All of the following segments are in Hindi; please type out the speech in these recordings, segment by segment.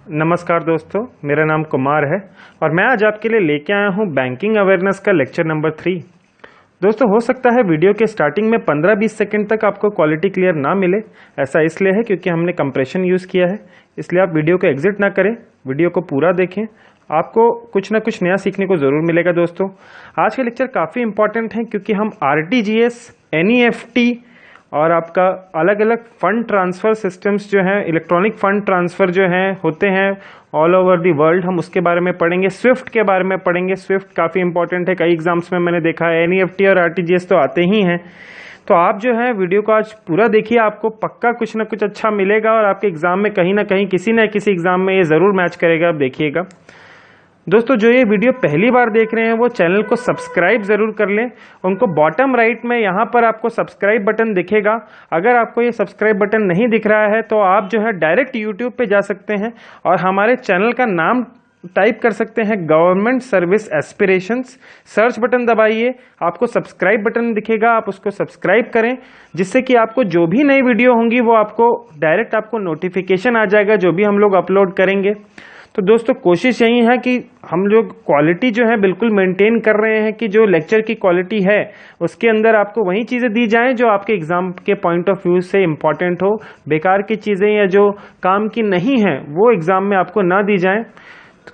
नमस्कार दोस्तों, मेरा नाम कुमार है और मैं आज आपके लिए लेके आया हूँ बैंकिंग अवेयरनेस का लेक्चर नंबर 3। दोस्तों, हो सकता है वीडियो के स्टार्टिंग में 15-20 सेकंड तक आपको क्वालिटी क्लियर ना मिले। ऐसा इसलिए है क्योंकि हमने कंप्रेशन यूज़ किया है, इसलिए आप वीडियो को एग्जिट ना करें, वीडियो को पूरा देखें। आपको कुछ ना कुछ नया सीखने को ज़रूर मिलेगा। दोस्तों, आज का लेक्चर काफ़ी इंपॉर्टेंट है क्योंकि हम RTGS, NEFT और आपका अलग अलग फंड ट्रांसफ़र सिस्टम्स जो हैं, इलेक्ट्रॉनिक फंड ट्रांसफ़र जो हैं होते हैं ऑल ओवर दी वर्ल्ड, हम उसके बारे में पढ़ेंगे। स्विफ्ट के बारे में पढ़ेंगे। स्विफ्ट काफ़ी इंपॉर्टेंट है, कई एग्जाम्स में मैंने देखा है। NEFT और RTGS तो आते ही हैं। तो आप जो है वीडियो को आज पूरा देखिए, आपको पक्का कुछ ना कुछ अच्छा मिलेगा और आपके एग्जाम में कहीं ना कहीं किसी न किसी एग्जाम में ये ज़रूर मैच करेगा। आप देखिएगा। दोस्तों, जो ये वीडियो पहली बार देख रहे हैं वो चैनल को सब्सक्राइब ज़रूर कर लें। उनको बॉटम राइट में यहाँ पर आपको सब्सक्राइब बटन दिखेगा। अगर आपको ये सब्सक्राइब बटन नहीं दिख रहा है तो आप जो है डायरेक्ट यूट्यूब पे जा सकते हैं और हमारे चैनल का नाम टाइप कर सकते हैं, government service aspirations. Search button दबाइए, आपको सब्सक्राइब बटन दिखेगा, आप उसको सब्सक्राइब करें, जिससे कि आपको जो भी नई वीडियो होंगी वो आपको डायरेक्ट आपको नोटिफिकेशन आ जाएगा जो भी हम लोग अपलोड करेंगे। तो दोस्तों, कोशिश यही है कि हम लोग क्वालिटी जो है बिल्कुल मेंटेन कर रहे हैं कि जो लेक्चर की क्वालिटी है उसके अंदर आपको वही चीज़ें दी जाएं जो आपके एग्जाम के पॉइंट ऑफ व्यू से इम्पॉर्टेंट हो। बेकार की चीज़ें या जो काम की नहीं है वो एग्जाम में आपको ना दी जाएं,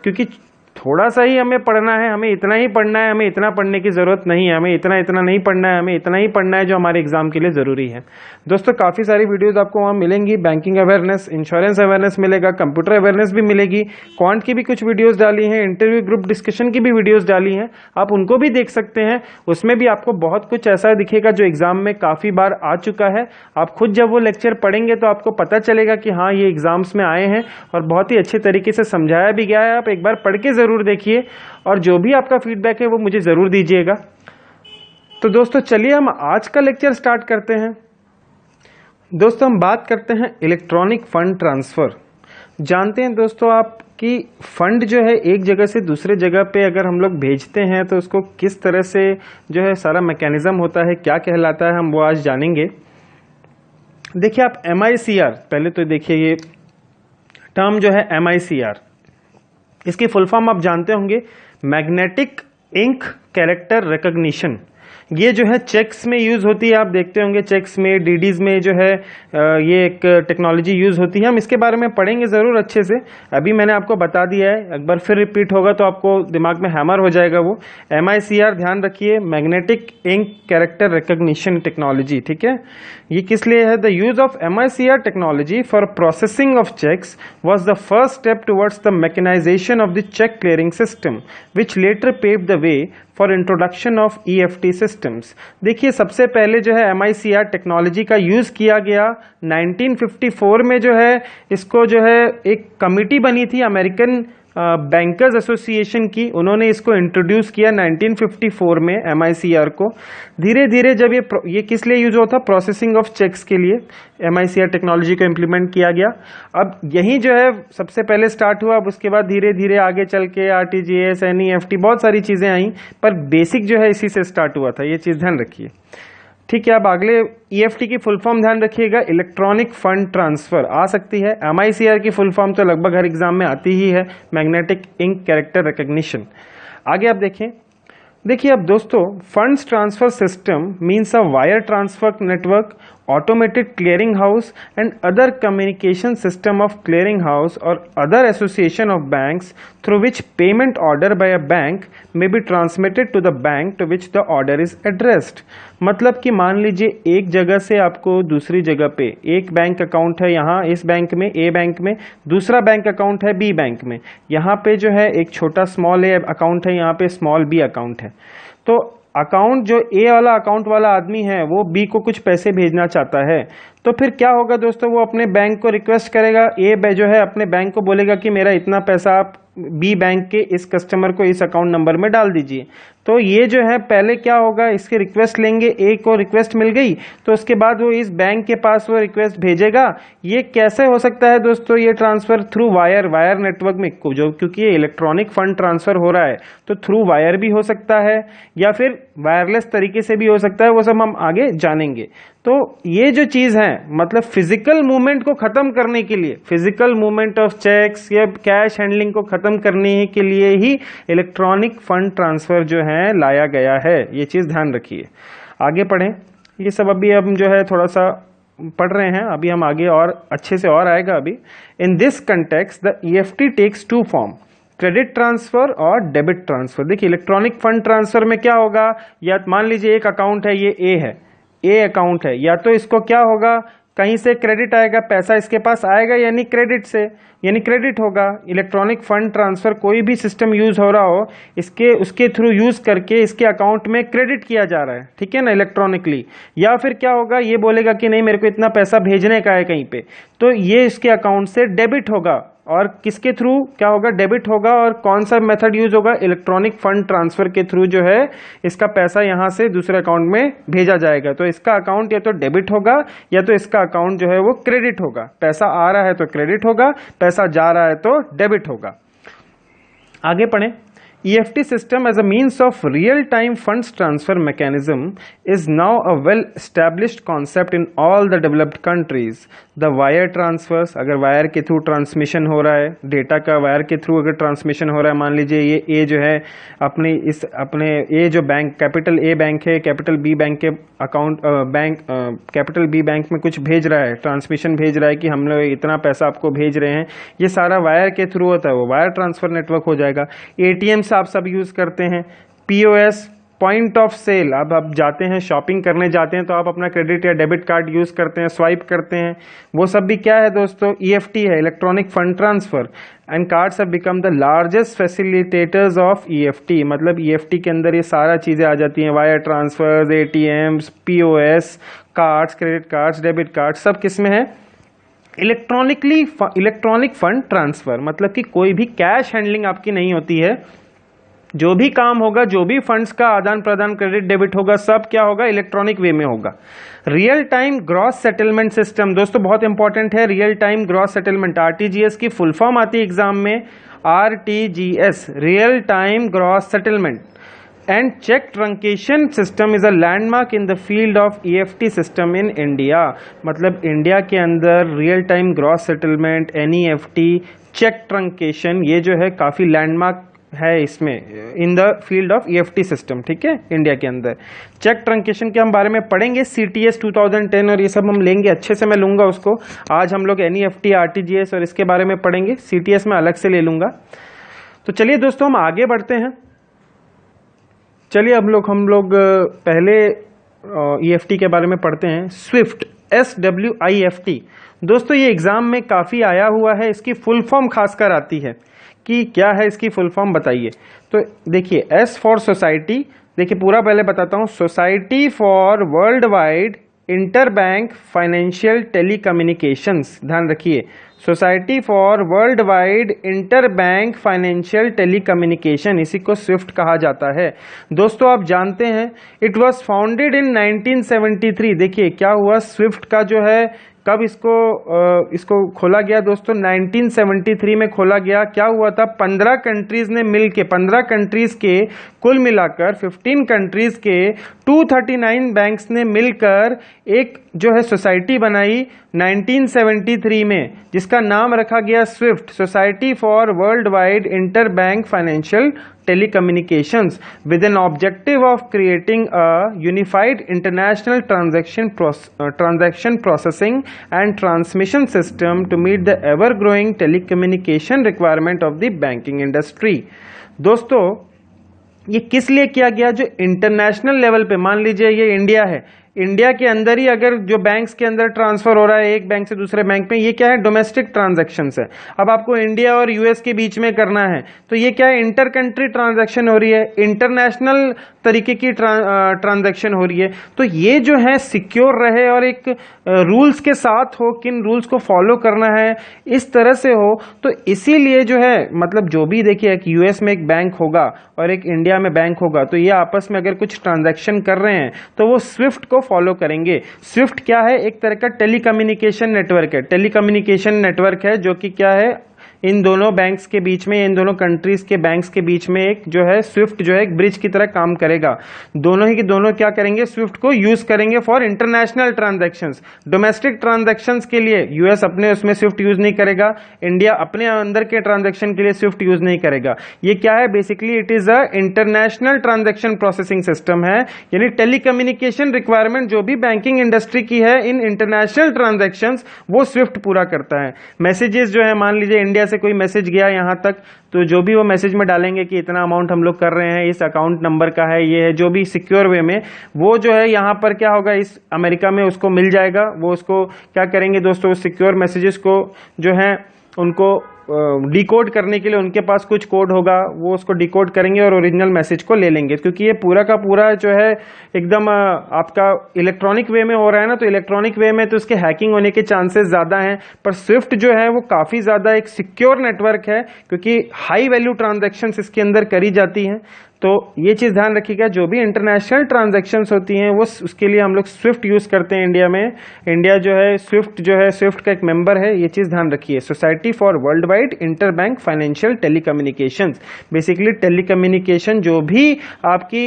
क्योंकि थोड़ा सा ही हमें पढ़ना है, हमें इतना ही पढ़ना है, हमें इतना पढ़ने की ज़रूरत नहीं है, हमें इतना इतना नहीं पढ़ना है, हमें इतना ही पढ़ना है जो हमारे एग्जाम के लिए ज़रूरी है। दोस्तों, काफ़ी सारी वीडियोस आपको वहाँ मिलेंगी। बैंकिंग अवेयरनेस, इंश्योरेंस अवेयरनेस मिलेगा, कंप्यूटर अवेयरनेस भी मिलेगी, क्वांट की भी कुछ वीडियोज़ डाली हैं, इंटरव्यू ग्रुप डिस्कशन की भी वीडियोज़ डाली हैं, आप उनको भी देख सकते हैं। उसमें भी आपको बहुत कुछ ऐसा दिखेगा जो एग्जाम में काफ़ी बार आ चुका है। आप खुद जब वो लेक्चर पढ़ेंगे तो आपको पता चलेगा कि हाँ, ये एग्जाम्स में आए हैं और बहुत ही अच्छे तरीके से समझाया भी गया है। आप एक बार पढ़ के ज़रूर देखिए और जो भी आपका फीडबैक है वो मुझे ज़रूर दीजिएगा। तो दोस्तों, चलिए हम आज का लेक्चर स्टार्ट करते हैं। दोस्तों, हम बात करते हैं इलेक्ट्रॉनिक फंड ट्रांसफ़र। जानते हैं दोस्तों आप कि फंड जो है एक जगह से दूसरे जगह पे अगर हम लोग भेजते हैं तो उसको किस तरह से जो है सारा मैकेनिज्म होता है, क्या कहलाता है, हम वो आज जानेंगे। देखिए, आप MICR, पहले तो देखिए ये टर्म जो है MICR, इसकी फुल फॉर्म आप जानते होंगे, मैग्नेटिक इंक कैरेक्टर रिकॉग्निशन। ये जो है चेक्स में यूज़ होती है। आप देखते होंगे चेक्स में, डीडीज में जो है ये एक टेक्नोलॉजी यूज़ होती है। हम इसके बारे में पढ़ेंगे ज़रूर अच्छे से। अभी मैंने आपको बता दिया है, एक बार फिर रिपीट होगा तो आपको दिमाग में हैमर हो जाएगा वो। MICR ध्यान रखिए, magnetic ink character recognition technology. ठीक है, ये किस लिए है? The use of MICR technology for processing of cheques was the first step towards the mechanisation of the cheque clearing system which later paved the way for introduction of EFT systems. देखिए, सबसे पहले जो है MICR टेक्नोलॉजी का यूज़ किया गया 1954 में। जो है इसको जो है एक कमिटी बनी थी अमेरिकन बैंकर्स एसोसिएशन की, उन्होंने इसको इंट्रोड्यूस किया 1954 में MICR को। धीरे धीरे जब ये किस लिए यूज होता, प्रोसेसिंग ऑफ चेक्स के लिए MICR टेक्नोलॉजी को इम्प्लीमेंट किया गया। अब यही जो है सबसे पहले स्टार्ट हुआ, अब उसके बाद धीरे धीरे आगे चल के RTGS, NEFT, बहुत सारी चीज़ें आई, पर बेसिक जो है इसी से स्टार्ट हुआ था। ये चीज़ ध्यान रखिए। ठीक है, अब अगले EFT की फुल फॉर्म ध्यान रखिएगा, इलेक्ट्रॉनिक फंड ट्रांसफर आ सकती है। MICR की फुल फॉर्म तो लगभग हर एग्जाम में आती ही है, मैग्नेटिक इंक कैरेक्टर रिकॉग्निशन। आगे आप देखिए अब दोस्तों, funds transfer system means a wire transfer network, automated clearing house and other communication system of clearing house or other association of banks through which payment order by a bank may be transmitted to the bank to which the order is addressed। मतलब कि मान लीजिए एक जगह से आपको दूसरी जगह पे, एक बैंक अकाउंट है यहाँ इस बैंक में, A बैंक में, दूसरा बैंक अकाउंट है B बैंक में, यहाँ पे जो है एक छोटा स्मॉल A अकाउंट है, यहाँ पे स्मॉल B अकाउंट है। तो अकाउंट जो A वाला अकाउंट वाला आदमी है वो B को कुछ पैसे भेजना चाहता है, तो फिर क्या होगा दोस्तों, वो अपने बैंक को रिक्वेस्ट करेगा। A जो है अपने बैंक को बोलेगा कि मेरा इतना पैसा आप B बैंक के इस कस्टमर को इस अकाउंट नंबर में डाल दीजिए। तो ये जो है पहले क्या होगा, इसकी रिक्वेस्ट लेंगे, A को रिक्वेस्ट मिल गई तो उसके बाद वो इस बैंक के पास वो रिक्वेस्ट भेजेगा। ये कैसे हो सकता है दोस्तों, ये ट्रांसफर थ्रू वायर नेटवर्क में, जो क्योंकि ये इलेक्ट्रॉनिक फंड ट्रांसफर हो रहा है तो थ्रू वायर भी हो सकता है या फिर वायरलेस तरीके से भी हो सकता है, वो सब हम आगे जानेंगे। तो ये जो चीज है मतलब फिजिकल मूवमेंट को खत्म करने के लिए, फिजिकल मूवमेंट ऑफ चेक्स या कैश हैंडलिंग को खत्म करने के लिए ही इलेक्ट्रॉनिक फंड ट्रांसफर जो है लाया गया है। ये चीज ध्यान रखिए। आगे पढ़ें, ये सब अभी हम जो है थोड़ा सा पढ़ रहे हैं, अभी हम आगे और अच्छे से और आएगा अभी। In this context the EFT takes two form, credit transfer और डेबिट ट्रांसफर। देखिए इलेक्ट्रॉनिक फंड ट्रांसफर में क्या होगा, या मान लीजिए एक अकाउंट है, ये ए है, ए अकाउंट है, या तो इसको क्या होगा, कहीं से क्रेडिट आएगा, पैसा इसके पास आएगा यानी क्रेडिट से, यानी क्रेडिट होगा। इलेक्ट्रॉनिक फंड ट्रांसफर कोई भी सिस्टम यूज हो रहा हो, इसके उसके थ्रू यूज करके इसके अकाउंट में क्रेडिट किया जा रहा है, ठीक है ना, इलेक्ट्रॉनिकली। या फिर क्या होगा, ये बोलेगा कि नहीं मेरे को इतना पैसा भेजने का है कहीं पे, तो ये इसके अकाउंट से डेबिट होगा। और किसके थ्रू क्या होगा, डेबिट होगा। और कौन सा मेथड यूज होगा, इलेक्ट्रॉनिक फंड ट्रांसफर के थ्रू जो है इसका पैसा यहां से दूसरे अकाउंट में भेजा जाएगा। तो इसका अकाउंट या तो डेबिट होगा या तो इसका अकाउंट जो है वो क्रेडिट होगा। पैसा आ रहा है तो क्रेडिट होगा, पैसा जा रहा है तो डेबिट होगा। आगे पढ़ें। EFT system as a means of real-time funds transfer mechanism is now a well-established concept in all the developed countries. The wire transfers, अगर वायर के थ्रू ट्रांसमिशन हो रहा है, डेटा का वायर के थ्रू अगर ट्रांसमिशन हो रहा है, मान लीजिए ये ए जो है अपने ए जो बैंक, कैपिटल ए बैंक है, कैपिटल बी बैंक के अकाउंट कैपिटल बी बैंक में कुछ भेज रहा है, ट्रांसमिशन भेज रहा है कि हम लोग इतना पैसा आपको भेज रहे हैं, ये सारा वायर के थ्रू होता है, वो वायर ट्रांसफर नेटवर्क हो जाएगा। ATM आप सब यूज करते हैं, POS पॉइंट ऑफ सेल, अब आप जाते हैं शॉपिंग करने जाते हैं तो आप अपना क्रेडिट या डेबिट कार्ड यूज करते हैं, स्वाइप करते हैं, वो सब भी क्या है दोस्तों, EFT है, electronic fund transfer. And cards have become the largest facilitators of EFT, मतलब EFT के अंदर ये सारा चीजें आ जाती हैं, wire transfers, ATMs, POS, cards, credit cards, debit card, सब किस में है, इलेक्ट्रॉनिक फंड ट्रांसफर। मतलब कि कोई भी कैश हैंडलिंग आपकी नहीं होती है, जो भी काम होगा, जो भी फंड्स का आदान प्रदान, क्रेडिट डेबिट होगा, सब क्या होगा, इलेक्ट्रॉनिक वे में होगा। Real time gross settlement system, दोस्तों बहुत इंपॉर्टेंट है, real time gross settlement, RTGS की फुल फॉर्म आती है एग्जाम में, RTGS, real time gross settlement and cheque truncation system is a landmark in the field of EFT system in India. मतलब इंडिया के अंदर real time gross settlement, NEFT, cheque truncation, ये जो है काफी लैंडमार्क है इसमें, in the field of EFT system, ठीक है, इंडिया के अंदर। चेक ट्रंकेशन के हम बारे में पढ़ेंगे, CTS 2010 और ये सब हम लेंगे, अच्छे से मैं लूंगा उसको। आज हम लोग NEFT, RTGS और इसके बारे में पढ़ेंगे, CTS में अलग से ले लूंगा। तो चलिए दोस्तों हम आगे बढ़ते हैं। चलिए हम लोग पहले EFT के बारे में पढ़ते हैं। स्विफ्ट, SWIFT, दोस्तों ये एग्जाम में काफी आया हुआ है, इसकी फुल फॉर्म खासकर आती है कि क्या है इसकी फुल फॉर्म बताइए। तो देखिए, S फॉर सोसाइटी, देखिए पूरा पहले बताता हूं, society for world wide inter bank financial telecommunications, ध्यान रखिए, society for world wide inter bank financial telecommunication, इसी को स्विफ्ट कहा जाता है। दोस्तों आप जानते हैं इट वाज फाउंडेड इन 1973। देखिए क्या हुआ, स्विफ्ट का जो है कब इसको खोला गया दोस्तों, 1973 में खोला गया। क्या हुआ था, 15 कंट्रीज ने मिलके, 15 कंट्रीज के कुल मिलाकर 15 कंट्रीज के 239 बैंक्स ने मिलकर एक जो है सोसाइटी बनाई 1973 में, जिसका नाम रखा गया Swift, society for world wide inter bank financial telecommunications, with an objective of creating a unified international transaction processing and transmission system to meet the ever growing telecommunication requirement of the banking industry। दोस्तों ये किस लिए किया गया, जो इंटरनेशनल लेवल पे, मान लीजिए ये इंडिया है, इंडिया के अंदर ही अगर जो बैंक्स के अंदर ट्रांसफर हो रहा है एक बैंक से दूसरे बैंक में, ये क्या है, डोमेस्टिक ट्रांजैक्शंस है। अब आपको इंडिया और US के बीच में करना है तो ये क्या है, इंटर कंट्री ट्रांजैक्शन हो रही है, इंटरनेशनल तरीके की ट्रांजैक्शन हो रही है। तो ये जो है सिक्योर रहे और एक रूल्स के साथ हो, किन रूल्स को फॉलो करना है इस तरह से हो। तो इसीलिए जो है, मतलब जो भी देखिए, एक US में एक बैंक होगा और एक इंडिया में बैंक होगा, तो ये आपस में अगर कुछ ट्रांजैक्शन कर रहे हैं तो वो स्विफ्ट को फॉलो करेंगे। स्विफ्ट क्या है, एक तरह का टेलीकम्युनिकेशन नेटवर्क है, टेलीकम्युनिकेशन नेटवर्क है जो कि क्या है, इन दोनों बैंक्स के बीच में, इन दोनों कंट्रीज के बैंक्स के बीच में एक जो है स्विफ्ट जो है एक ब्रिज की तरह काम करेगा। दोनों ही के दोनों क्या करेंगे, स्विफ्ट को यूज करेंगे for international transactions. Domestic transactions के लिए यूएस अपने उसमें स्विफ्ट यूज नहीं करेगा, इंडिया अपने अंदर के ट्रांजैक्शन के लिए स्विफ्ट यूज नहीं करेगा। ये क्या है, basically it is a international transaction processing system है, यानी टेलीकम्युनिकेशन रिक्वायरमेंट जो भी बैंकिंग इंडस्ट्री की है इन इंटरनेशनल ट्रांजैक्शंस, वो स्विफ्ट पूरा करता है। मैसेजेस जो है, मान लीजिए इंडिया से कोई मैसेज गया यहां तक, तो जो भी वो मैसेज में डालेंगे कि इतना अमाउंट हम लोग कर रहे हैं, इस अकाउंट नंबर का है, ये है, जो भी सिक्योर वे में, वो जो है यहां पर क्या होगा, इस अमेरिका में उसको मिल जाएगा। वो उसको क्या करेंगे दोस्तों, सिक्योर मैसेजेस को जो है उनको डिकोड करने के लिए उनके पास कुछ कोड होगा, वो उसको डिकोड करेंगे और ओरिजिनल मैसेज को ले लेंगे। क्योंकि ये पूरा का पूरा जो है एकदम आपका इलेक्ट्रॉनिक वे में हो रहा है ना, तो इलेक्ट्रॉनिक वे में तो उसके हैकिंग होने के चांसेस ज्यादा हैं। पर स्विफ्ट जो है वो काफी ज्यादा एक सिक्योर नेटवर्क है, क्योंकि हाई वैल्यू ट्रांजैक्शंस इसके अंदर करी जाती हैं। तो ये चीज ध्यान रखिएगा, जो भी इंटरनेशनल ट्रांजैक्शंस होती हैं वो उसके लिए हम लोग स्विफ्ट यूज करते हैं इंडिया में। इंडिया जो है स्विफ्ट का एक मेंबर है, ये चीज ध्यान रखिए। Society for world wide interbank financial telecommunications, basically telecommunication जो भी आपकी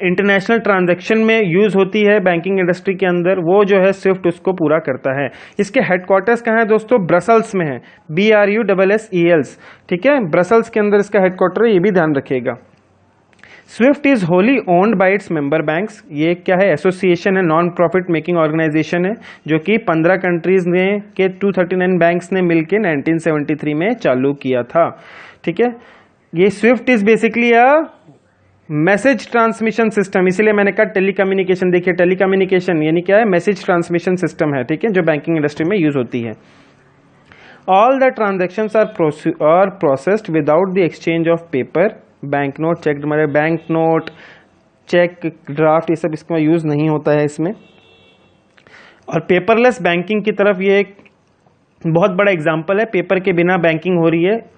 इंटरनेशनल ट्रांजैक्शन में यूज होती है बैंकिंग इंडस्ट्री के अंदर, वो जो है स्विफ्ट उसको पूरा करता है। इसके हेडक्वार्टर्स कहाँ है दोस्तों, ब्रसल्स में है, BRUSSELS, ठीक है, ब्रसल्स के अंदर इसका हेडक्वार्टर है, ये भी ध्यान रखिएगा। Swift is wholly owned by its member banks, ये क्या है, एसोसिएशन है, नॉन प्रॉफिट मेकिंग ऑर्गेनाइजेशन है, जो कि 15 कंट्रीज ने के 239 बैंक्स ने मिलकर 1973 में चालू किया था। ठीक है, ये Swift is basically a message transmission system, इसीलिए मैंने कहा टेलीकम्युनिकेशन। देखिए टेलीकम्युनिकेशन यानी क्या है, मैसेज ट्रांसमिशन सिस्टम है, ठीक है, जो बैंकिंग इंडस्ट्री में यूज होती है। All the transactions are processed without the exchange of paper, bank note, cheque, हमारे बैंक नोट, चेक, ड्राफ्ट, ये सब इसका यूज नहीं होता है इसमें। और पेपरलेस बैंकिंग की तरफ ये एक बहुत बड़ा एग्जाम्पल है, पेपर के बिना बैंकिंग हो रही है,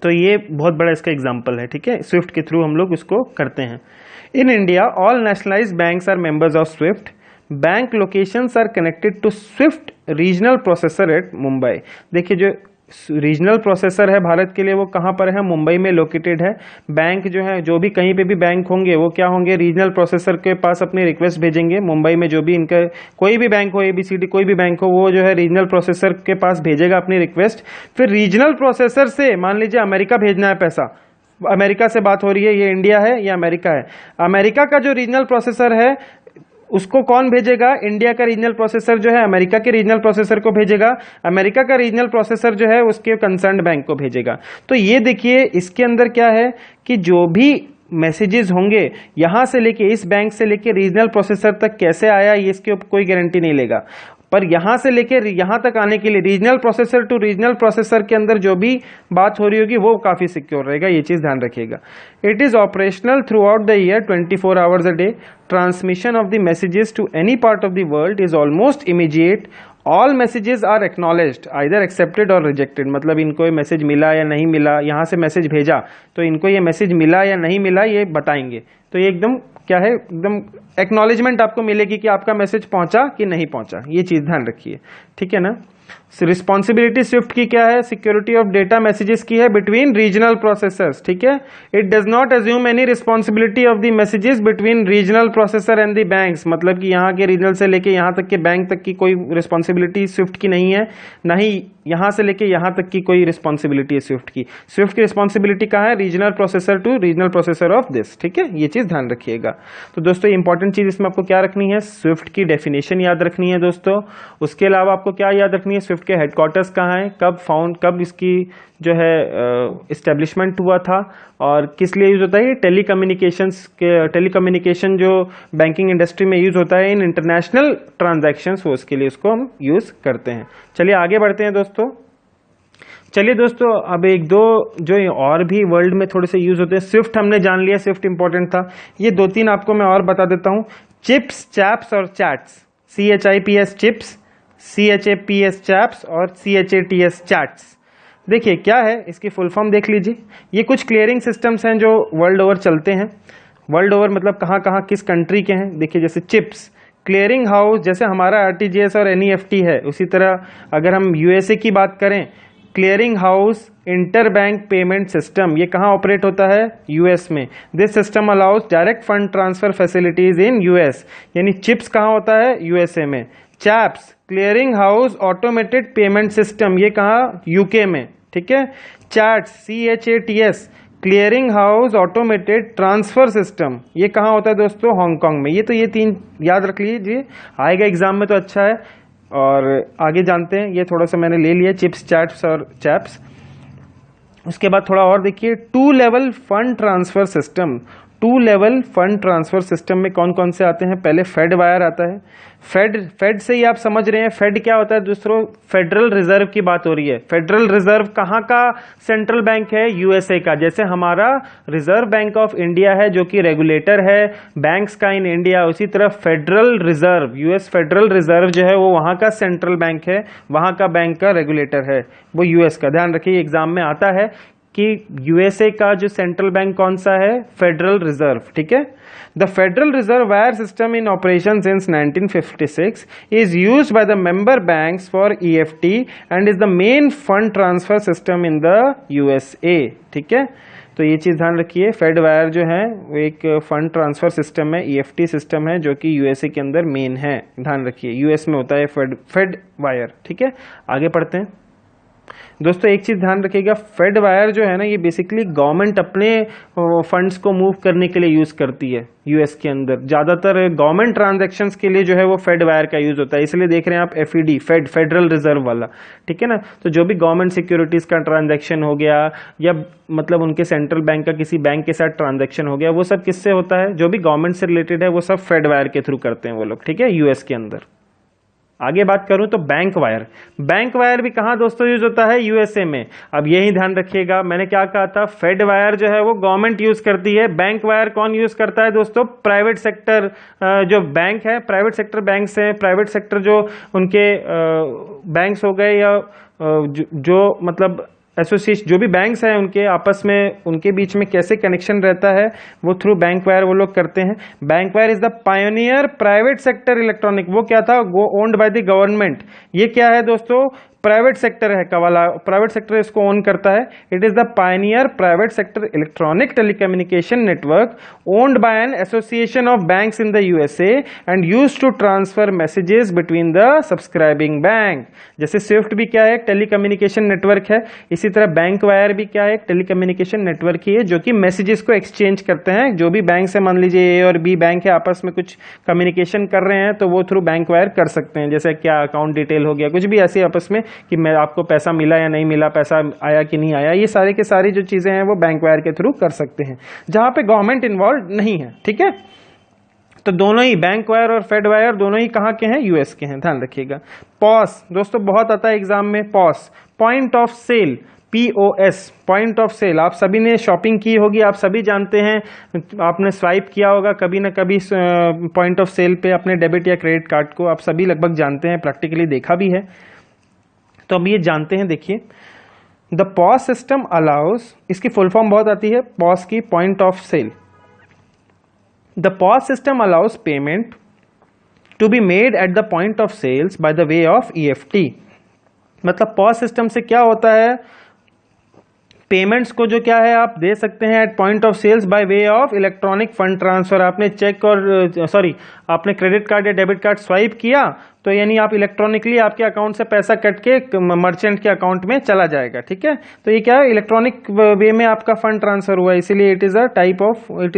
तो ये बहुत बड़ा इसका एग्जाम्पल है। ठीक है, स्विफ्ट के थ्रू हम लोग इसको करते हैं। In India all nationalised banks are members of SWIFT, bank locations are connected to SWIFT regional processor at Mumbai. देखिए जो रीजनल प्रोसेसर है भारत के लिए वो कहाँ पर है, मुंबई में लोकेटेड है। बैंक जो है, जो भी कहीं पे भी बैंक होंगे वो क्या होंगे, रीजनल प्रोसेसर के पास अपनी रिक्वेस्ट भेजेंगे। मुंबई में जो भी इनका कोई भी बैंक हो, ABCD कोई भी बैंक हो, वो जो है रीजनल प्रोसेसर के पास भेजेगा अपनी रिक्वेस्ट। फिर रीजनल प्रोसेसर से मान लीजिए अमेरिका भेजना है पैसा, अमेरिका से बात हो रही है, ये इंडिया है या अमेरिका है, अमेरिका का जो रीजनल प्रोसेसर है उसको कौन भेजेगा, इंडिया का रीजनल प्रोसेसर जो है अमेरिका के रीजनल प्रोसेसर को भेजेगा, अमेरिका का रीजनल प्रोसेसर जो है उसके कंसर्न्ड बैंक को भेजेगा। तो ये देखिए इसके अंदर क्या है कि जो भी मैसेजेस होंगे यहां से लेके, इस बैंक से लेके रीजनल प्रोसेसर तक कैसे आया, ये इसके ऊपर कोई गारंटी नहीं लेगा। पर यहां से लेके यहां तक आने के लिए regional processor to regional processor के अंदर जो भी बात हो रही होगी वो काफी सिक्योर रहेगा, ये चीज ध्यान रखिएगा। It is operational throughout the year 24 hours a day. Transmission of the messages to any part of the world is almost immediate. All messages are acknowledged, either accepted or rejected. मतलब इनको ये मैसेज मिला या नहीं मिला, यहां से मैसेज भेजा तो इनको ये मैसेज मिला या नहीं मिला ये बताएंगे। तो ये एकदम क्या है, एकदम एक्नॉलेजमेंट आपको मिलेगी कि आपका मैसेज पहुंचा कि नहीं पहुंचा, ये चीज ध्यान रखिए। ठीक है ना। रिस्पॉन्सिबिलिटी स्विफ्ट की क्या है, सिक्योरिटी ऑफ डेटा मैसेजेस की है बिटवीन रीजनल प्रोसेसर्स। ठीक है, it does not assume any responsibility of the messages between regional processor and the banks. मतलब कि यहाँ के रीजनल से लेके यहाँ तक के बैंक तक की कोई रिस्पॉन्सिबिलिटी स्विफ्ट की नहीं है, ना ही यहाँ से लेके यहाँ तक की कोई रिस्पॉन्सिबिलिटी है स्विफ्ट की। स्विफ्ट की रिस्पॉन्सिबिलिटी कहाँ है, regional processor to regional processor of this. ठीक है, ये चीज ध्यान रखिएगा। तो दोस्तों इंपॉर्टेंट चीज इसमें आपको क्या रखनी है, स्विफ्ट की डेफिनेशन याद रखनी है दोस्तों। उसके अलावा आपको क्या याद रखनी है, स्विफ्ट के हेडक्वार्टर्स कहाँ है, कब इसकी जो है एस्टेब्लिशमेंट हुआ था और किस लिए यूज होता है। टेलीकम्युनिकेशन जो बैंकिंग इंडस्ट्री में यूज होता है इन इंटरनेशनल ट्रांजैक्शंस, वो उसके लिए उसको हम यूज करते हैं। चलिए आगे बढ़ते हैं दोस्तों। चलिए दोस्तों अब एक दो जो और भी वर्ल्ड में थोड़े से यूज होते हैं। स्विफ्ट हमने जान लिया, स्विफ्ट इंपॉर्टेंट था। ये दो तीन आपको मैं और बता देता हूं, चिप्स, चैप्स और chats. CHIPS chips, CHAPS chaps और CHATS चैट्स। देखिए क्या है इसकी फुल फॉर्म देख लीजिए। ये कुछ क्लियरिंग सिस्टम्स हैं जो वर्ल्ड ओवर चलते हैं। वर्ल्ड ओवर मतलब कहाँ कहाँ किस कंट्री के हैं। देखिए जैसे चिप्स, क्लियरिंग हाउस, जैसे हमारा RTGS और NEFT है, उसी तरह अगर हम USA की बात करें clearing house inter bank payment system, ये कहाँ ऑपरेट होता है? यूएस में। This system allows direct fund transfer facilities in US, यानी चिप्स कहाँ होता है? यूएसए में। Chaps clearing house automated payment system, ये कहाँ? यूके में, ठीक है। Chats CHATS clearing house automated transfer system, ये कहाँ होता है दोस्तों? हांगकांग में। ये तीन याद रख लीजिए, आएगा एग्जाम में तो अच्छा है। और आगे जानते हैं, ये थोड़ा सा मैंने ले लिया चिप्स, चैट्स और चैप्स। उसके बाद थोड़ा और देखिए, 2 level fund transfer system. 2 level fund transfer system में कौन कौन से आते हैं? पहले फेड वायर आता है। फेड से ही आप समझ रहे हैं फेड क्या होता है दोस्तों? फेडरल रिजर्व की बात हो रही है। फेडरल रिजर्व कहाँ का सेंट्रल बैंक है? यूएसए का। जैसे हमारा रिजर्व बैंक ऑफ इंडिया है जो कि रेगुलेटर है बैंक्स का इन इंडिया, उसी तरह federal reserve, US federal reserve जो है वो वहाँ का सेंट्रल बैंक है, वहाँ का बैंक का रेगुलेटर है वो यूएस का। ध्यान रखिए, एग्जाम में आता है कि यूएसए का जो सेंट्रल बैंक कौन सा है? फेडरल रिजर्व, ठीक है। The federal reserve wire system in operation since 1956 is used by the member banks for EFT and is the main fund transfer system in the USA, ठीक है। तो ये चीज ध्यान रखिए, फेड वायर जो है वो एक फंड ट्रांसफर सिस्टम है, EFT सिस्टम है जो कि यूएसए के अंदर मेन है। ध्यान रखिए, यूएस में होता है फेड वायर, ठीक है। आगे पढ़ते हैं दोस्तों। एक चीज ध्यान रखिएगा, फेड वायर जो है ना, ये बेसिकली गवर्नमेंट अपने फंड्स को मूव करने के लिए यूज करती है यूएस के अंदर। ज्यादातर गवर्नमेंट ट्रांजैक्शंस के लिए जो है वो फेड वायर का यूज होता है, इसलिए देख रहे हैं आप FED, फेडरल रिजर्व वाला, ठीक है ना। तो जो भी गवर्नमेंट सिक्योरिटीज का ट्रांजैक्शन हो गया या मतलब उनके सेंट्रल बैंक का किसी बैंक के साथ ट्रांजैक्शन हो गया, वो सब किससे होता है? जो भी गवर्नमेंट से रिलेटेड है वो सब फेड वायर के थ्रू करते हैं वो लोग, ठीक है, यूएस के अंदर। आगे बात करूं तो बैंक वायर। बैंक वायर भी कहां दोस्तों यूज होता है? यूएसए में। अब यही ध्यान रखिएगा, मैंने क्या कहा था, फेड वायर जो है वो गवर्नमेंट यूज करती है, बैंक वायर कौन यूज करता है दोस्तों? प्राइवेट सेक्टर जो बैंक है, प्राइवेट सेक्टर बैंक्स हैं, प्राइवेट सेक्टर जो उनके बैंक्स हो गए या जो मतलब एसोसिएशन, जो भी बैंक्स हैं उनके आपस में, उनके बीच में कैसे कनेक्शन रहता है वो थ्रू बैंक वायर वो लोग करते हैं। Bank wire is the pioneer private sector electronic, वो क्या था? वो ओन्ड बाय द गवर्नमेंट। ये क्या है दोस्तों? प्राइवेट सेक्टर है वाला, प्राइवेट सेक्टर इसको ओन करता है। It is the pioneer private sector electronic telecommunication network owned by an association of banks in the USA and used to transfer messages between the subscribing bank. जैसे स्विफ्ट भी क्या है? टेलीकम्युनिकेशन नेटवर्क है, इसी तरह बैंक वायर भी क्या है? टेलीकम्युनिकेशन नेटवर्क ही है जो कि मैसेजेस को एक्सचेंज करते हैं। जो भी बैंक से मान लीजिए A और B बैंक है, आपस में कुछ कम्युनिकेशन कर रहे हैं तो वो थ्रू बैंक वायर कर सकते हैं। जैसे क्या अकाउंट डिटेल हो गया, कुछ भी ऐसे आपस में कि मैं आपको पैसा मिला या नहीं मिला, पैसा आया कि नहीं आया, ये सारे के सारी जो चीजें हैं वो बैंक वायर के थ्रू कर सकते हैं जहां पे गवर्नमेंट इन्वॉल्व नहीं है, ठीक है। तो दोनों ही बैंक वायर और फेड वायर दोनों ही कहां के हैं? यूएस के हैं, ध्यान रखिएगा। पॉस दोस्तों बहुत आता है एग्जाम में, POS point of sale, POS point of sale. आप सभी ने शॉपिंग की होगी, आप सभी जानते हैं, आपने स्वाइप किया होगा कभी ना कभी पॉइंट ऑफ सेल पे अपने डेबिट या क्रेडिट कार्ड को, आप सभी लगभग जानते हैं, प्रैक्टिकली देखा भी है। तो अब ये जानते हैं, देखिए, द पॉस सिस्टम अलाउज, इसकी फुल फॉर्म बहुत आती है पॉस की, point of sale. The POS system allows payment to be made at the point of sales by the way of EFT। मतलब पॉस सिस्टम से क्या होता है? पेमेंट्स को जो क्या है आप दे सकते हैं at point of sales by way of electronic fund transfer. आपने चेक और आपने क्रेडिट कार्ड या डेबिट कार्ड स्वाइप किया तो यानी आप इलेक्ट्रॉनिकली आपके अकाउंट से पैसा कट के मर्चेंट के अकाउंट में चला जाएगा, ठीक है। तो ये क्या है? इलेक्ट्रॉनिक वे में आपका फंड ट्रांसफर हुआ, इसीलिए it is a type of, it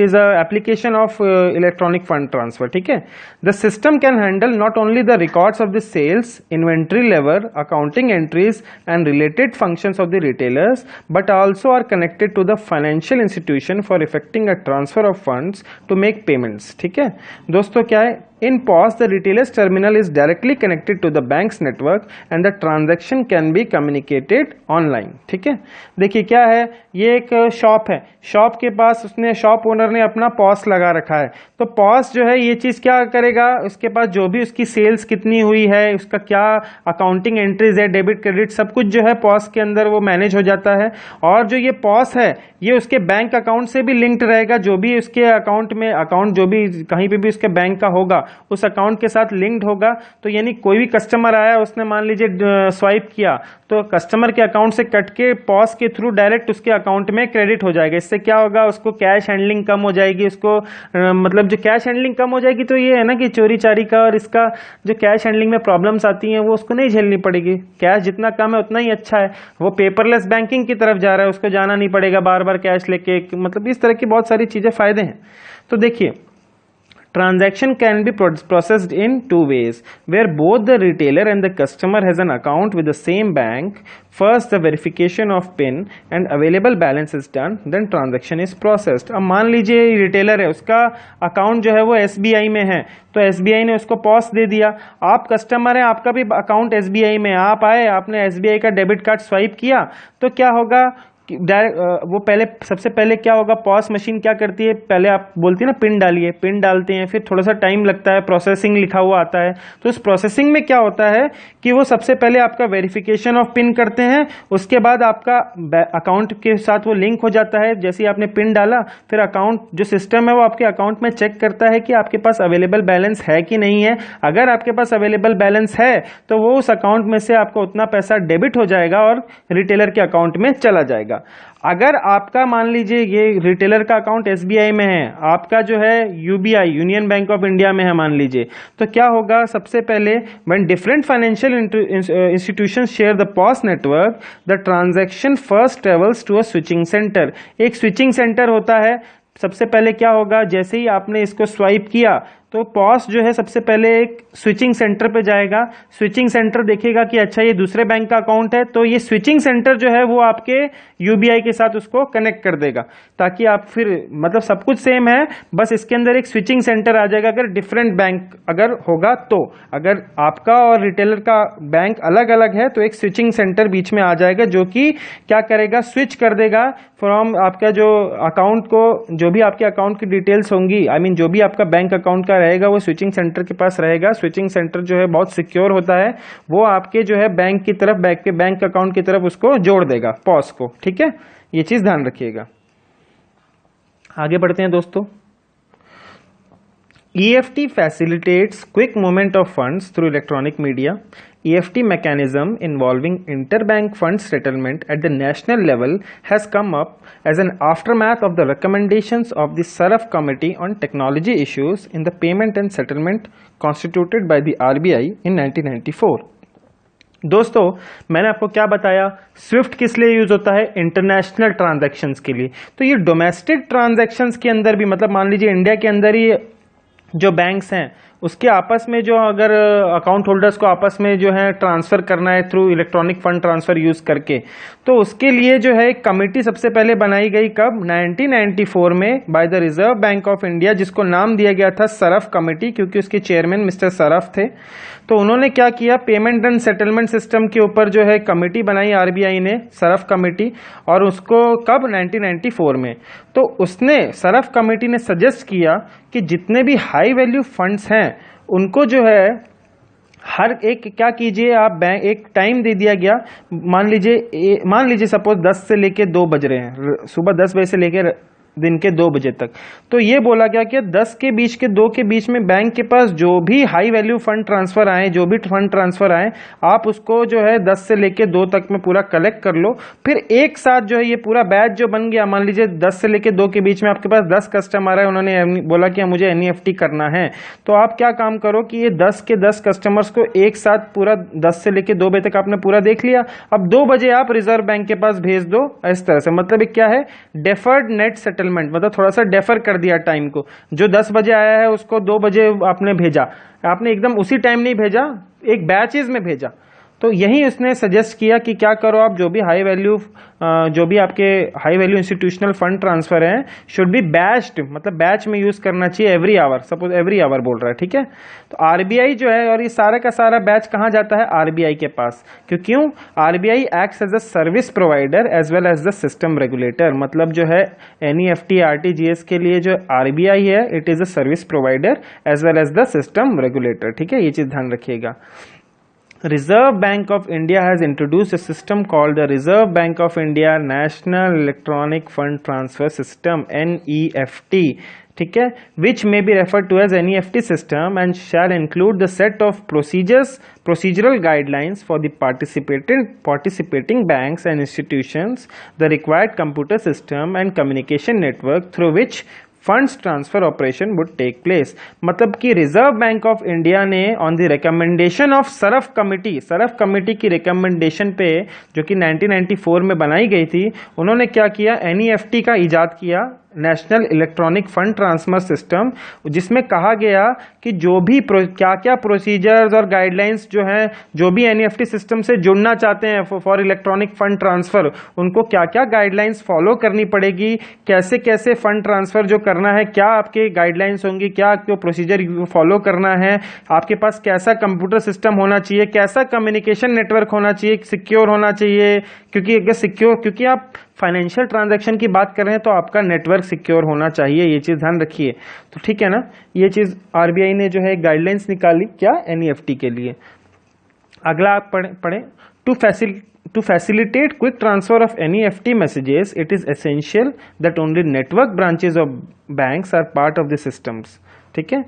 is a application of electronic fund transfer, ठीक है। The system can handle not only the records of the sales, inventory level, accounting entries and related functions of the retailers, but also are connected to the financial institution for effecting a transfer of funds to make payments, ठीक है दोस्तों। क्या है? In POS, the retailer's terminal is directly connected to the bank's network and the transaction can be communicated online, ठीक है। देखिए क्या है, ये एक शॉप है, शॉप के पास उसने, शॉप ओनर ने अपना POS लगा रखा है। तो POS जो है ये चीज क्या करेगा, उसके पास जो भी उसकी सेल्स कितनी हुई है, उसका क्या अकाउंटिंग एंट्रीज है, डेबिट क्रेडिट सब कुछ जो है POS के अंदर वो मैनेज हो जाता है। और जो ये POS है ये उसके बैंक अकाउंट से भी लिंक्ड रहेगा, जो भी उसके अकाउंट में, अकाउंट जो भी कहीं पे भी उसके बैंक का होगा उस अकाउंट के साथ लिंक्ड होगा। तो यानी कोई भी कस्टमर आया, उसने मान लीजिए स्वाइप किया, तो कस्टमर के अकाउंट से कट के पॉस के थ्रू डायरेक्ट उसके अकाउंट में क्रेडिट हो जाएगा। इससे क्या होगा, उसको कैश हैंडलिंग कम हो जाएगी, उसको मतलब जो कैश हैंडलिंग कम हो जाएगी तो ये है ना कि चोरी चारी का और इसका जो कैश हैंडलिंग में प्रॉब्लम्स आती हैं वो उसको नहीं झेलनी पड़ेगी। कैश जितना कम है उतना ही अच्छा है। वो पेपरलेस बैंकिंग की तरफ जा रहा है, उसको जाना नहीं पड़ेगा बार बार कैश लेके। मतलब इस तरह की बहुत सारी चीजें फायदे हैं। तो देखिए, transaction can be processed in two ways, where both the retailer and the customer has an account with the same bank. First the verification of PIN and available balance is done, then transaction is processed. अब मान लीजिए रिटेलर है, उसका अकाउंट जो है वो SBI में है, तो SBI ने उसको पॉस दे दिया। आप कस्टमर हैं, आपका भी अकाउंट SBI में, आप आए, आपने SBI का डेबिट कार्ड स्वाइप किया, तो क्या होगा, वो पहले सबसे पहले क्या होगा, पॉस मशीन क्या करती है, पहले आप बोलती है ना पिन डालिए, पिन डालते हैं, फिर थोड़ा सा टाइम लगता है, प्रोसेसिंग लिखा हुआ आता है। तो उस प्रोसेसिंग में क्या होता है कि वो सबसे पहले आपका वेरिफिकेशन ऑफ पिन करते हैं, उसके बाद आपका अकाउंट के साथ वो लिंक हो जाता है। जैसे ही आपने पिन डाला, फिर अकाउंट जो सिस्टम है वो आपके अकाउंट में चेक करता है कि आपके पास अवेलेबल बैलेंस है कि नहीं है। अगर आपके पास अवेलेबल बैलेंस है तो वो उस अकाउंट में से आपको उतना पैसा डेबिट हो जाएगा और रिटेलर के अकाउंट में चला जाएगा। अगर आपका मान लीजिए ये रिटेलर का अकाउंट SBI में है, आपका जो है UBI Union Bank of India में है मान लीजिए, तो क्या होगा, सबसे पहले when different financial institutions share the POS network, the transaction first travels to a switching centre. एक स्विचिंग सेंटर होता है। सबसे पहले क्या होगा, जैसे ही आपने इसको स्वाइप किया तो पॉस जो है सबसे पहले एक स्विचिंग सेंटर पे जाएगा। स्विचिंग सेंटर देखेगा कि अच्छा ये दूसरे बैंक का अकाउंट है, तो ये स्विचिंग सेंटर जो है वो आपके UBI के साथ उसको कनेक्ट कर देगा, ताकि आप फिर मतलब सब कुछ सेम है, बस इसके अंदर एक स्विचिंग सेंटर आ जाएगा। अगर डिफरेंट बैंक अगर होगा तो, अगर आपका और रिटेलर का बैंक अलग अलग है तो एक स्विचिंग सेंटर बीच में आ जाएगा, जो कि क्या करेगा, स्विच कर देगा फ्रॉम आपका जो अकाउंट को, जो भी आपके अकाउंट की डिटेल्स होंगी, आई मीन जो भी आपका बैंक अकाउंट का रहेगा वो स्विचिंग सेंटर के पास रहेगा। स्विचिंग सेंटर जो है बहुत सिक्योर होता है, वो आपके जो है बैंक की तरफ, बैंक अकाउंट की तरफ उसको जोड़ देगा पॉस को। ठीक है, ये चीज ध्यान रखिएगा। आगे बढ़ते हैं दोस्तों। EFT facilitates quick movement of funds through electronic media. EFT mechanism involving interbank fund settlement at the national level has come up as an aftermath of the recommendations of the SARAF Committee on Technology Issues in the Payment and Settlement constituted by the RBI in 1994. दोस्तों, मैंने आपको क्या बताया, स्विफ्ट किस लिए यूज होता है, इंटरनेशनल ट्रांजैक्शंस के लिए। तो ये डोमेस्टिक ट्रांजैक्शंस के अंदर भी, मतलब मान लीजिए इंडिया के अंदर ही जो बैंक्स हैं उसके आपस में जो अगर अकाउंट होल्डर्स को आपस में जो है ट्रांसफर करना है through electronic fund transfer use करके, तो उसके लिए जो है एक कमेटी सबसे पहले बनाई गई कब, 1994 में by the reserve Bank of India, जिसको नाम दिया गया था सरफ कमेटी, क्योंकि उसके चेयरमैन मिस्टर सरफ थे। तो उन्होंने क्या किया, पेमेंट एंड सेटलमेंट सिस्टम के ऊपर जो है कमेटी बनाई RBI ने, सरफ कमेटी, और उसको कब, 1994 में। तो उसने, सरफ कमेटी ने सजेस्ट किया कि जितने भी हाई वैल्यू फंड्स हैं उनको जो है हर एक, क्या कीजिए आप, बैंक एक टाइम दे दिया गया, मान लीजिए सपोज 10 से लेके 2 बज रहे हैं, सुबह 10 बजे से लेके दिन के 2 बजे तक। तो ये बोला गया कि 10 के बीच के 2 के बीच में बैंक के पास जो भी हाई वैल्यू फंड ट्रांसफर आए, जो भी फंड ट्रांसफर आए, आप उसको जो है 10 से लेके 2 तक में पूरा कलेक्ट कर लो। फिर एक साथ जो है ये पूरा बैच जो बन गया, मान लीजिए 10 से लेके 2 के बीच में आपके पास 10 कस्टमर है, उन्होंने बोला कि मुझे NEFT करना है, तो आप क्या काम करो कि ये 10 के 10 कस्टमर्स को एक साथ पूरा 10 से लेके 2 बजे तक आपने पूरा देख लिया। अब 2 बजे आप रिजर्व बैंक के पास भेज दो, इस तरह से। मतलब क्या है, डेफर्ड नेट सेटलमेंट, मतलब थोड़ा सा डेफर कर दिया टाइम को। जो 10 बजे आया है उसको 2 बजे आपने भेजा, आपने एकदम उसी टाइम नहीं भेजा, एक बैचेज में भेजा। तो यही उसने सजेस्ट किया कि क्या करो आप, जो भी हाई वैल्यू, जो भी आपके high value institutional fund transfer हैं, शुड बी बैच्ड, मतलब बैच में यूज करना चाहिए every hour, suppose every hour बोल रहा है, ठीक है। तो RBI जो है, और ये सारा का सारा बैच कहाँ जाता है, RBI के पास। क्यों, RBI acts as a service provider as well as the system regulator. मतलब जो है NEFT RTGS के लिए जो RBI है, it is a service provider as well as the system regulator. ठीक है, ये चीज ध्यान रखिएगा। Reserve Bank of India has introduced a system called the Reserve Bank of India National Electronic Fund Transfer System, NEFT, ठीक है, which may be refer to as NEFT system and shall include the set of procedural guidelines for the participating banks and institutions, the required computer system and communication network through which funds transfer operation would take place. मतलब कि रिजर्व बैंक ऑफ इंडिया ने on the recommendation of Saraf committee की रिकमेंडेशन पे, जो कि 1994 में बनाई गई थी, उन्होंने क्या किया, NEFT का इजाद किया, national electronic fund transfer system, जिसमें कहा गया कि जो भी क्या क्या प्रोसीजर्स और गाइडलाइंस जो हैं, जो भी NEFT सिस्टम से जुड़ना चाहते हैं फॉर इलेक्ट्रॉनिक फंड ट्रांसफर, उनको क्या क्या गाइडलाइंस फॉलो करनी पड़ेगी, कैसे कैसे फंड ट्रांसफर जो करना है, क्या आपके गाइडलाइंस होंगी, क्या आपको प्रोसीजर फॉलो करना है, आपके पास कैसा कंप्यूटर सिस्टम होना चाहिए, कैसा कम्युनिकेशन नेटवर्क होना चाहिए, सिक्योर होना चाहिए, क्योंकि आप फाइनेंशियल ट्रांजैक्शन की बात कर रहे हैं तो आपका नेटवर्क सिक्योर होना चाहिए, ये चीज ध्यान रखिए। तो ठीक है ना, ये चीज RBI ने जो है गाइडलाइंस निकाली क्या, NEFT के लिए। अगला आप पढ़ें, to facilitate quick transfer of NEFT messages it is essential that only network branches of banks are part of the systems. ठीक है,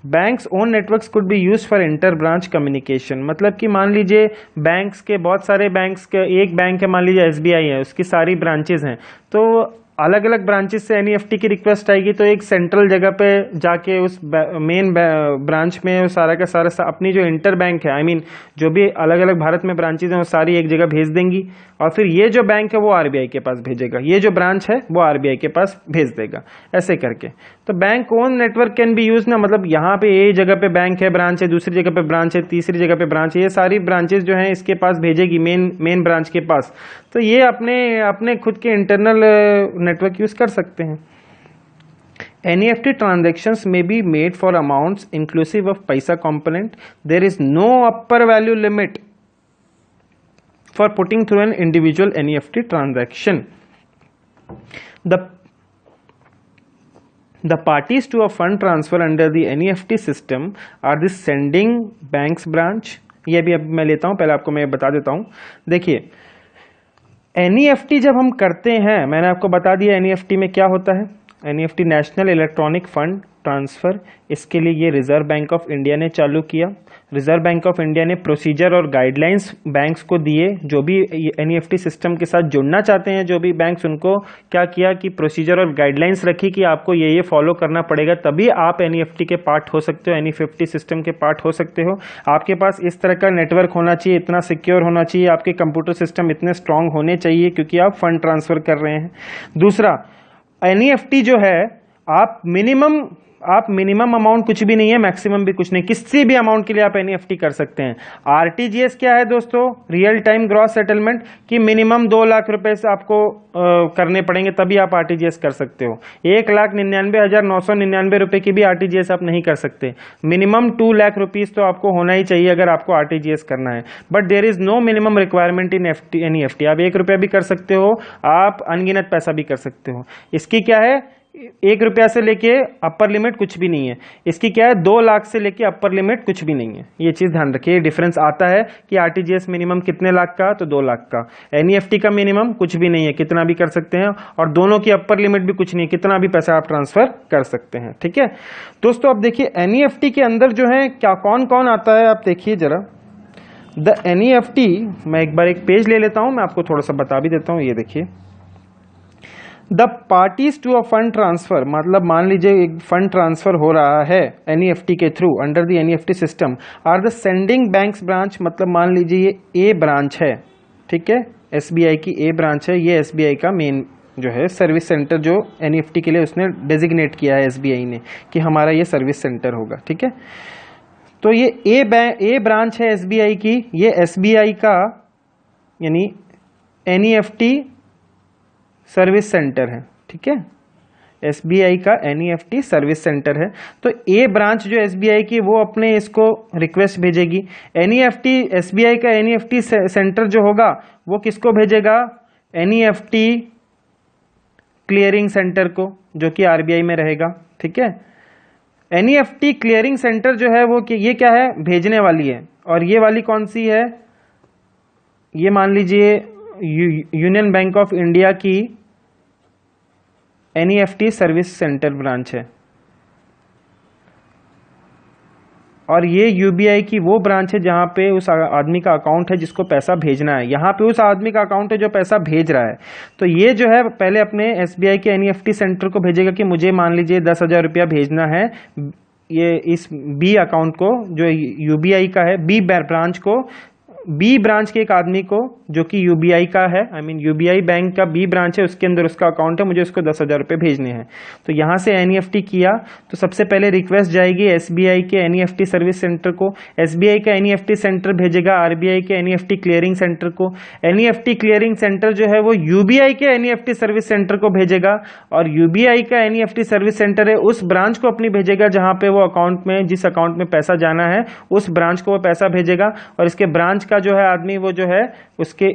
banks own networks could be use for inter branch communication. मतलब कि मान लीजिए बैंक्स के बहुत सारे बैंक्स के, एक बैंक है मान लीजिए SBI है, उसकी सारी ब्रांचेज हैं, तो अलग अलग ब्रांचेस से NEFT की रिक्वेस्ट आएगी, तो एक सेंट्रल जगह पे जाके उस मेन ब्रांच में वो सारा का सारा अपनी जो इंटर बैंक है, जो भी अलग अलग भारत में ब्रांचेज हैं वो सारी एक जगह भेज देंगी, और फिर ये जो बैंक है वो RBI के पास भेजेगा, ये जो ब्रांच है वो RBI के पास भेज देगा, ऐसे करके। तो bank own network can be use ना, मतलब यहाँ पे ये जगह पे बैंक है, ब्रांच है, दूसरी जगह पे ब्रांच है, तीसरी जगह पे ब्रांच है, ये सारी ब्रांचेज जो हैं इसके पास भेजेगी, मेन ब्रांच के पास। तो ये अपने खुद के इंटरनल नेटवर्क यूज कर सकते हैं। NEFT transactions may be made for amounts inclusive of paisa component. There is no upper value limit for putting through an individual NEFT transaction. The parties to a fund transfer under the NEFT system are the sending banks branch. ये भी अब मैं लेता हूं, पहले आपको मैं बता देता हूं। देखिए, NEFT जब हम करते हैं, मैंने आपको बता दिया NEFT में क्या होता है। NEFT national electronic fund transfer, इसके लिए ये रिजर्व बैंक ऑफ इंडिया ने चालू किया। रिजर्व बैंक ऑफ इंडिया ने प्रोसीजर और गाइडलाइंस बैंक्स को दिए, जो भी NEFT सिस्टम के साथ जुड़ना चाहते हैं, जो भी बैंक्स, उनको क्या किया कि प्रोसीजर और गाइडलाइंस रखी कि आपको ये फॉलो करना पड़ेगा, तभी आप NEFT के पार्ट हो सकते हो, NEFT सिस्टम के पार्ट हो सकते हो। आपके पास इस तरह का नेटवर्क होना चाहिए, इतना सिक्योर होना चाहिए, आपके कंप्यूटर सिस्टम इतने स्ट्रांग होने चाहिए, क्योंकि आप फंड ट्रांसफर कर रहे हैं। दूसरा, NEFT जो है, आप मिनिमम अमाउंट कुछ भी नहीं है, मैक्सिमम भी कुछ नहीं, किसी भी अमाउंट के लिए आप NEFT कर सकते हैं। RTGS क्या है दोस्तों, रियल टाइम ग्रॉस सेटलमेंट, कि मिनिमम 2 लाख रुपए से आपको करने पड़ेंगे तभी आप RTGS कर सकते हो। 1,99,999 रुपए की भी RTGS आप नहीं कर सकते, मिनिमम 2 लाख रुपीज तो आपको होना ही चाहिए अगर आपको RTGS करना है। But there is no minimum requirement in NEFT। आप 1 रुपया भी कर सकते हो, आप अनगिनत पैसा भी कर सकते हो। इसकी क्या है, 1 रुपया से लेके अपर लिमिट कुछ भी नहीं है। इसकी क्या है, 2 लाख से लेके अपर लिमिट कुछ भी नहीं है। ये चीज ध्यान रखिए, डिफरेंस आता है कि RTGS मिनिमम कितने लाख का, तो 2 लाख का। NEFT का मिनिमम कुछ भी नहीं है, कितना भी कर सकते हैं, और दोनों की अपर लिमिट भी कुछ नहीं है, कितना भी पैसा आप ट्रांसफर कर सकते हैं। ठीक है दोस्तों, अब देखिए NEFT के अंदर जो है क्या कौन कौन आता है, आप देखिए जरा। द NEFT, मैं एक बार एक पेज ले लेता हूं, मैं आपको थोड़ा सा बता भी देता हूं। ये देखिए, the parties to a fund transfer, मतलब मान लीजिए एक फंड ट्रांसफर हो रहा है NEFT के through under the NEFT system, are the sending banks branch, मतलब मान लीजिए ये A ब्रांच है, ठीक है, SBI की A ब्रांच है, ये SBI का मेन जो है सर्विस सेंटर, जो NEFT के लिए उसने डेजिग्नेट किया है SBI ने कि हमारा ये सर्विस सेंटर होगा। ठीक है, तो ये A ब्रांच है SBI की, ये SBI का यानी NEFT सर्विस सेंटर है। ठीक है, SBI का NEFT सर्विस सेंटर है। तो A ब्रांच जो SBI की, वो अपने इसको रिक्वेस्ट भेजेगी। NEFT SBI का NEFT सेंटर जो होगा वो किसको भेजेगा, NEFT क्लियरिंग सेंटर को, जो कि RBI में रहेगा। ठीक है, NEFT क्लियरिंग सेंटर जो है वो ये क्या है, भेजने वाली है, और ये वाली कौन सी है, ये मान लीजिए यूनियन बैंक ऑफ इंडिया की NEFT सर्विस सेंटर ब्रांच है। और ये यूबीआई की वो ब्रांच है जहाँ पे उस आदमी का अकाउंट है जिसको पैसा भेजना है, यहाँ पे उस आदमी का अकाउंट है जो पैसा भेज रहा है। तो ये जो है पहले अपने एसबीआई के एनईएफटी सेंटर को भेजेगा कि मुझे मान लीजिए 10,000 रुपया भेजना है ये इस बी अकाउंट को जो यूबीआई का है, बी ब्रांच को, बी ब्रांच के एक आदमी को जो कि यूबीआई का है, आई मीन यूबीआई बैंक का बी ब्रांच है, उसके अंदर उसका अकाउंट है, मुझे उसको 10,000 रुपये भेजने हैं। तो यहाँ से एनईएफटी किया तो सबसे पहले रिक्वेस्ट जाएगी एसबीआई के एनईएफटी सर्विस सेंटर को, एसबीआई का एनईएफटी सेंटर भेजेगा आरबीआई के एनईएफटी क्लियरिंग सेंटर को, एनईएफटी क्लियरिंग सेंटर जो है वो यूबीआई के एनईएफटी सर्विस सेंटर को भेजेगा, और यूबीआई का एनईएफटी सर्विस सेंटर है उस ब्रांच को अपनी भेजेगा जहाँ पे वो अकाउंट में, जिस अकाउंट में पैसा जाना है उस ब्रांच को वो पैसा भेजेगा, और इसके ब्रांच का जो है आदमी वो जो है उसके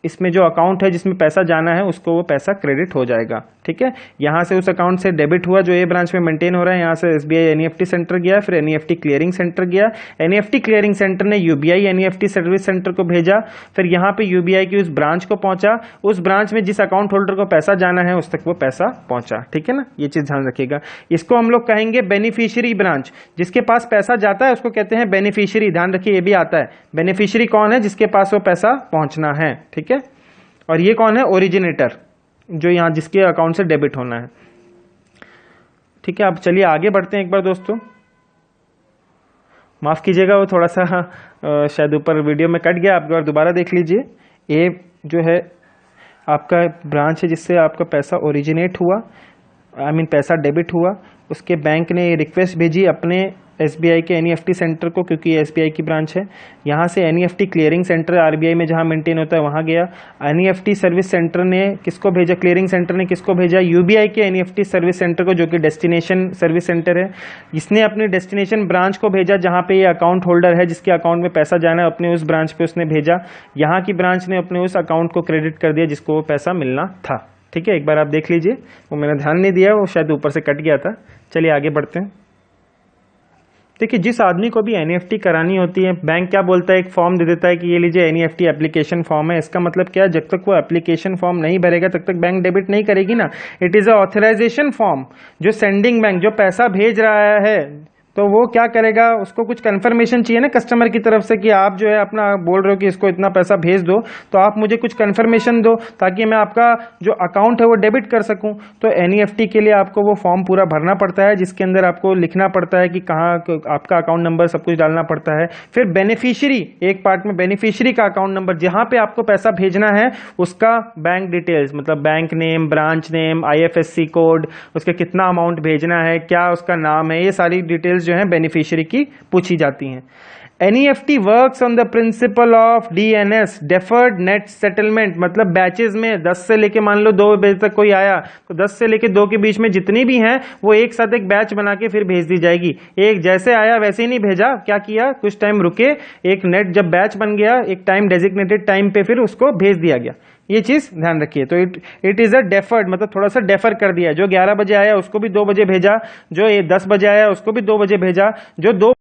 इसमें जो अकाउंट है जिसमें पैसा जाना है उसको वो पैसा क्रेडिट हो जाएगा। ठीक है, यहाँ से उस अकाउंट से डेबिट हुआ जो ए ब्रांच में मेंटेन हो रहा है, यहाँ से एसबीआई एनईएफटी सेंटर गया, फिर एनईएफटी क्लियरिंग सेंटर गया, एनईएफटी क्लियरिंग सेंटर ने यूबीआई एनईएफटी सर्विस सेंटर को भेजा, फिर यहाँ पे यूबीआई की उस ब्रांच को पहुंचा, उस ब्रांच में जिस अकाउंट होल्डर को पैसा जाना है उस तक वो पैसा पहुंचा। ठीक है ना, ये चीज ध्यान रखिएगा। इसको हम लोग कहेंगे बेनिफिशियरी ब्रांच, जिसके पास पैसा जाता है उसको कहते हैं बेनिफिशियरी। ध्यान रखिए ये भी आता है, बेनिफिशियरी कौन है, जिसके पास वो पैसा पहुंचना है। ठीक है, और ये कौन है, ओरिजिनेटर, जो यहाँ जिसके अकाउंट से डेबिट होना है। ठीक है, अब चलिए आगे बढ़ते हैं एक बार दोस्तों। माफ कीजिएगा वो थोड़ा सा शायद ऊपर वीडियो में कट गया, आप एक बार दोबारा देख लीजिए। ये जो है आपका ब्रांच है जिससे आपका पैसा ओरिजिनेट हुआ, आई मीन पैसा डेबिट हुआ, उसके बैंक ने रिक्वेस्ट भेजी अपने एसबीआई के एनईएफटी सेंटर को, क्योंकि ये एसबीआई की ब्रांच है। यहाँ से एनईएफटी क्लियरिंग सेंटर आरबीआई में जहाँ मेंटेन होता है वहाँ गया, एनईएफटी सर्विस सेंटर ने किसको भेजा, क्लियरिंग सेंटर ने किसको भेजा, यूबीआई के एनईएफटी सर्विस सेंटर को जो कि डेस्टिनेशन सर्विस सेंटर है। इसने अपनी डेस्टिनेशन ब्रांच को भेजा जहाँ पे ये अकाउंट होल्डर है जिसके अकाउंट में पैसा जाना है, अपने उस ब्रांच पे उसने भेजा। यहाँ की ब्रांच ने अपने उस अकाउंट को क्रेडिट कर दिया जिसको वो पैसा मिलना था। ठीक है, एक बार आप देख लीजिए, वो मैंने ध्यान नहीं दिया, वो शायद ऊपर से कट गया था। चलिए आगे बढ़ते हैं। देखिए, जिस आदमी को भी एनईएफटी करानी होती है, बैंक क्या बोलता है, एक फॉर्म दे देता है कि ये लीजिए एनईएफटी एप्लीकेशन फॉर्म है। इसका मतलब क्या है, जब तक वो एप्लीकेशन फॉर्म नहीं भरेगा तब तक बैंक डेबिट नहीं करेगी ना। It is a authorisation form. जो सेंडिंग बैंक, जो पैसा भेज रहा है, तो वो क्या करेगा, उसको कुछ कंफर्मेशन चाहिए ना कस्टमर की तरफ से कि आप जो है अपना बोल रहे हो कि इसको इतना पैसा भेज दो, तो आप मुझे कुछ कंफर्मेशन दो ताकि मैं आपका जो अकाउंट है वो डेबिट कर सकूं। तो एनईएफटी के लिए आपको वो फॉर्म पूरा भरना पड़ता है जिसके अंदर आपको लिखना पड़ता है कि कहाँ आपका अकाउंट नंबर, सब कुछ डालना पड़ता है। फिर बेनिफिशियरी, एक पार्ट में बेनिफिशियरी का अकाउंट नंबर, जहां पे आपको पैसा भेजना है उसका बैंक डिटेल्स, मतलब bank name, branch name, IFSC code, उसके कितना अमाउंट भेजना है, क्या उसका नाम है, ये सारी डिटेल्स जो है बेनिफिशियरी की पूछी जाती हैं। NEFT works on the principle of DNS, deferred net settlement, मतलब बैचेस में 10 से लेके मान लो 2 बजे तक कोई आया तो 10 से लेके 2 के बीच में जितनी भी हैं वो एक साथ एक बैच बना के फिर भेज दी जाएगी। एक जैसे आया वैसे ही नहीं भेजा, क्या किया, कुछ टाइम रुके, एक नेट जब बैच बन गया एक टाइम डेजिग्नेटेड टाइम पे फिर उसको भेज दिया गया। ये चीज ध्यान रखिए। तो इट इज अ डेफर्ड, मतलब थोड़ा सा डेफर कर दिया। जो 11 बजे आया उसको भी 2 बजे भेजा, जो 10 बजे आया उसको भी 2 बजे भेजा, जो 2